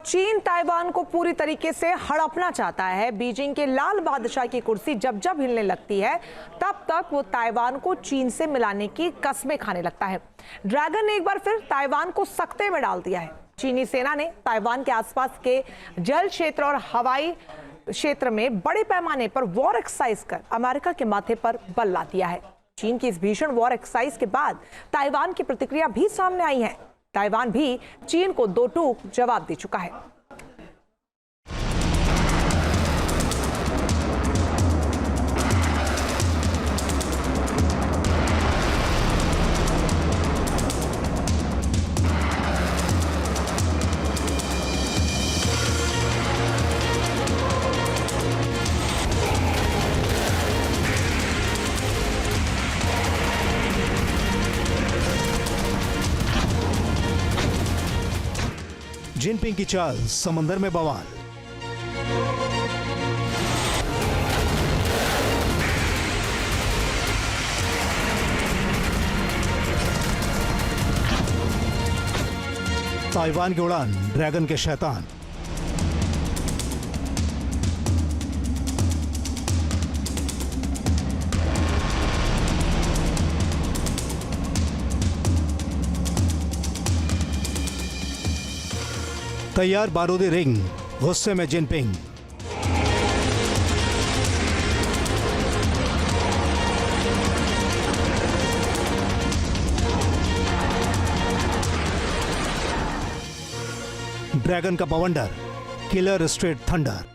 चीन ताइवान को पूरी तरीके से हड़पना चाहता है। बीजिंग के लाल बादशाह की कुर्सी जब जब हिलने लगती है तब तक वो ताइवान को चीन से मिलाने की कस्में खाने लगता है। ड्रैगन ने एक बार फिर ताइवान को सकते में डाल दिया है। चीनी सेना ने ताइवान के आसपास के जल क्षेत्र और हवाई क्षेत्र में बड़े पैमाने पर वॉर एक्सरसाइज कर अमेरिका के माथे पर बल ला दिया है। चीन की इस भीषण वॉर एक्सरसाइज के बाद ताइवान की प्रतिक्रिया भी सामने आई है। ताइवान भी चीन को दो टूक जवाब दे चुका है। जिनपिंग की चाल समंदर में बवाल। ताइवान की उड़ान ड्रैगन के शैतान। तैयार बारूदी रिंग, गुस्से में जिनपिंग। ड्रैगन का बवंडर, किलर स्ट्रेट थंडर।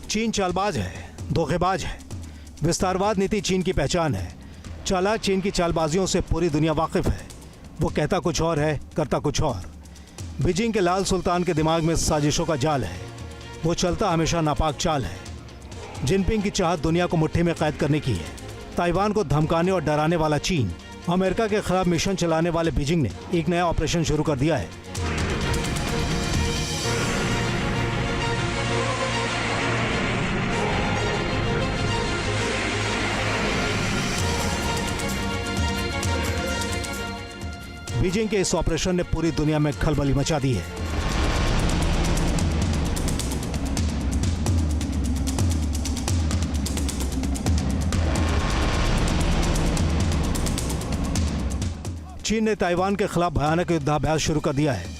चीन चालबाज है, धोखेबाज है। विस्तारवाद नीति चीन की पहचान है। चालाक चीन की चालबाजियों से पूरी दुनिया वाकिफ है। वो कहता कुछ और है, करता कुछ और। बीजिंग के लाल सुल्तान के दिमाग में साजिशों का जाल है। वो चलता हमेशा नापाक चाल है। जिनपिंग की चाहत दुनिया को मुट्ठी में कैद करने की है। ताइवान को धमकाने और डराने वाला चीन, अमेरिका के खिलाफ मिशन चलाने वाले बीजिंग ने एक नया ऑपरेशन शुरू कर दिया है। बीजिंग के इस ऑपरेशन ने पूरी दुनिया में खलबली मचा दी है। चीन ने ताइवान के खिलाफ भयानक युद्धाभ्यास शुरू कर दिया है।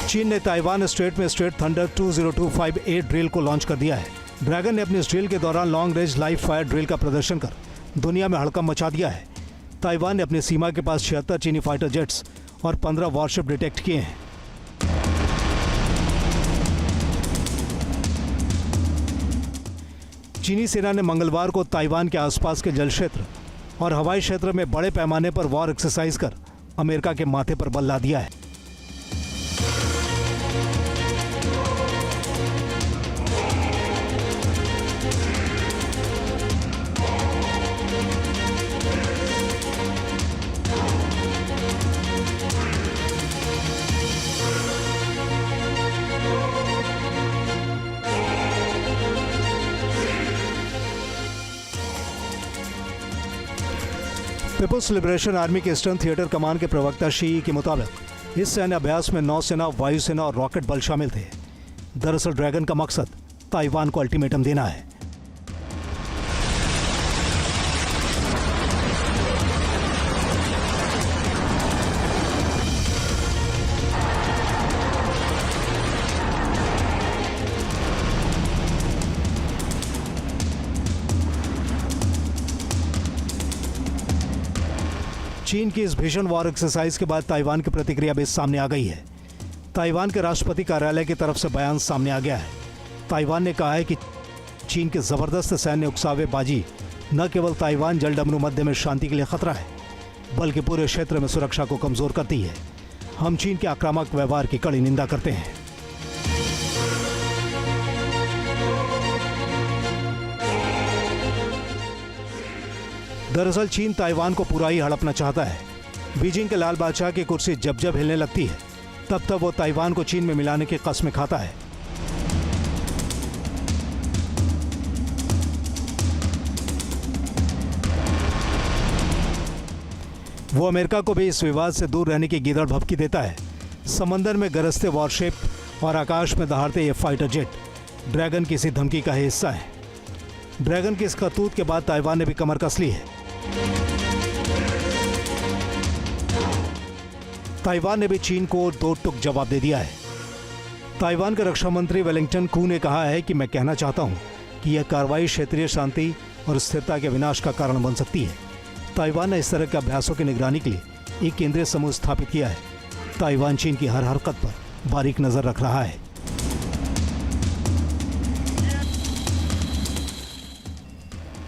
चीन ने ताइवान स्ट्रेट में स्ट्रेट थंडर 20258 ड्रिल को लॉन्च कर दिया है। ड्रैगन ने अपनी इस ड्रिल के दौरान long range live fire drill का प्रदर्शन कर दुनिया में हड़कंप मचा दिया है। ताइवान ने अपनी सीमा के पास 76 चीनी फाइटर जेट्स और 15 वॉरशिप डिटेक्ट किए हैं। चीनी सेना ने मंगलवार को ताइवान के आसपास के जल क्षेत्र और हवाई क्षेत्र में बड़े पैमाने पर वॉर एक्सरसाइज कर अमेरिका के माथे पर बल ला दिया है। पीपुल्स लिबरेशन आर्मी के ईस्टर्न थिएटर कमान के प्रवक्ता शी के मुताबिक इस सैन्य अभ्यास में नौसेना, वायुसेना और रॉकेट बल शामिल थे। दरअसल ड्रैगन का मकसद ताइवान को अल्टीमेटम देना है। चीन की इस भीषण वॉर एक्सरसाइज के बाद ताइवान की प्रतिक्रिया भी सामने आ गई है। ताइवान के राष्ट्रपति कार्यालय की तरफ से बयान सामने आ गया है। ताइवान ने कहा है कि चीन के जबरदस्त सैन्य उकसावेबाजी न केवल ताइवान जलडमरू मध्य में शांति के लिए खतरा है, बल्कि पूरे क्षेत्र में सुरक्षा को कमजोर करती है। हम चीन के आक्रामक व्यवहार की कड़ी निंदा करते हैं। दरअसल चीन ताइवान को पूरा ही हड़पना चाहता है। बीजिंग के लाल बादशाह की कुर्सी जब जब हिलने लगती है, तब तब वो ताइवान को चीन में मिलाने की कसमें खाता है। वो अमेरिका को भी इस विवाद से दूर रहने की गिदड़ भभकी देता है। समंदर में गरजते वॉरशिप और आकाश में दहाड़ते ये फाइटर जेट ड्रैगन की इसी धमकी का हिस्सा है। ड्रैगन की इस करतूत के बाद ताइवान ने भी कमर कस ली है। ताइवान ने भी चीन को दो टुक जवाब दे दिया है। ताइवान के रक्षा मंत्री वेलिंगटन कू ने कहा है कि मैं कहना चाहता हूं कि यह कार्रवाई क्षेत्रीय शांति और स्थिरता के विनाश का कारण बन सकती है। ताइवान ने इस तरह के अभ्यासों की निगरानी के लिए एक केंद्रीय समूह स्थापित किया है। ताइवान चीन की हर हरकत पर बारीक नजर रख रहा है।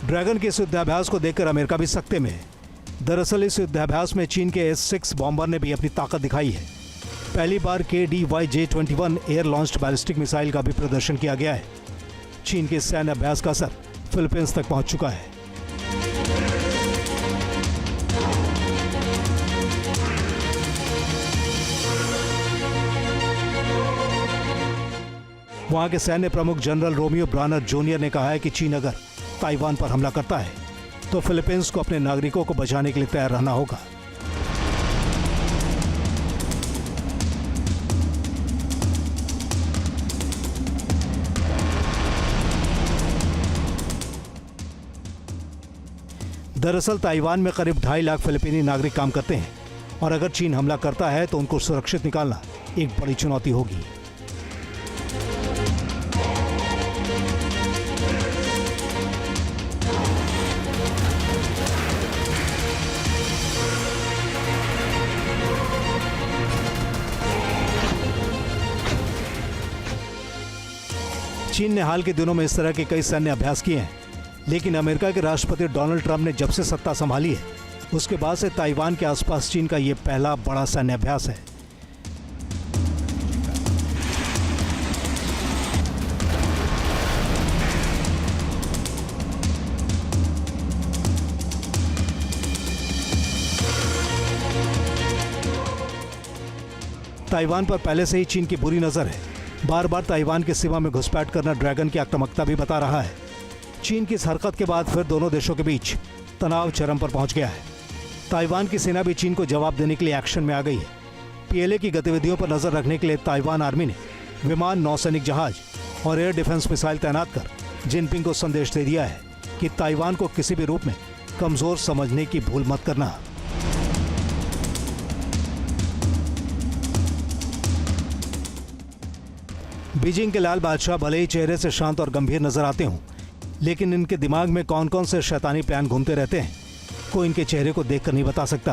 ड्रैगन के इस युद्धाभ्यास को देखकर अमेरिका भी सकते में है। दरअसल इस युद्धाभ्यास में चीन के S-6 बॉम्बर ने भी अपनी ताकत दिखाई है। पहली बार KDY-J-21 air launched ballistic missile का भी प्रदर्शन किया गया है। चीन के सैन्य अभ्यास का असर फिलीपींस तक पहुंच चुका है। वहां के सैन्य प्रमुख जनरल रोमियो ब्रानर जूनियर ने कहा है कि चीन अगर ताइवान पर हमला करता है तो फिलीपींस को अपने नागरिकों को बचाने के लिए तैयार रहना होगा। दरअसल ताइवान में करीब 2.5 लाख फिलिपीनी नागरिक काम करते हैं और अगर चीन हमला करता है तो उनको सुरक्षित निकालना एक बड़ी चुनौती होगी। चीन ने हाल के दिनों में इस तरह के कई सैन्य अभ्यास किए हैं, लेकिन अमेरिका के राष्ट्रपति डोनाल्ड ट्रंप ने जब से सत्ता संभाली है उसके बाद से ताइवान के आसपास चीन का यह पहला बड़ा सैन्य अभ्यास है। ताइवान पर पहले से ही चीन की बुरी नजर है। बार बार ताइवान की सीमा में घुसपैठ करना ड्रैगन की आक्रामकता भी बता रहा है। चीन की इस हरकत के बाद फिर दोनों देशों के बीच तनाव चरम पर पहुंच गया है। ताइवान की सेना भी चीन को जवाब देने के लिए एक्शन में आ गई है। पीएलए की गतिविधियों पर नजर रखने के लिए ताइवान आर्मी ने विमान, नौसैनिक जहाज और एयर डिफेंस मिसाइल तैनात कर जिनपिंग को संदेश दे दिया है कि ताइवान को किसी भी रूप में कमजोर समझने की भूल मत करना। बीजिंग के लाल बादशाह भले ही चेहरे से शांत और गंभीर नजर आते हों, लेकिन इनके दिमाग में कौन कौन से शैतानी प्लान घूमते रहते हैं कोई इनके चेहरे को देखकर नहीं बता सकता।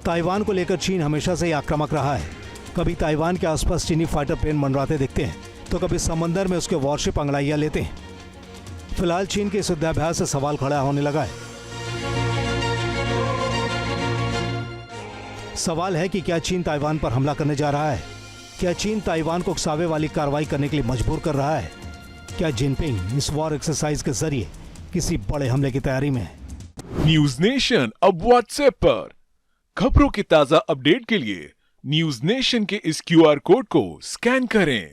ताइवान को लेकर चीन हमेशा से ही आक्रामक रहा है। कभी ताइवान के आसपास चीनी फाइटर प्लेन मंडराते दिखते हैं तो कभी समंदर में उसके वॉरशिप अंगड़ाइयां लेते हैं। फिलहाल चीन के इस युद्धाभ्यास से सवाल खड़ा होने लगा है। सवाल है कि क्या चीन ताइवान पर हमला करने जा रहा है? क्या चीन ताइवान को उकसावे वाली कार्रवाई करने के लिए मजबूर कर रहा है? क्या जिनपिंग इस वॉर एक्सरसाइज के जरिए किसी बड़े हमले की तैयारी में है? न्यूज नेशन अब व्हाट्सएप पर खबरों की ताजा अपडेट के लिए न्यूज नेशन के इस QR कोड को स्कैन करें।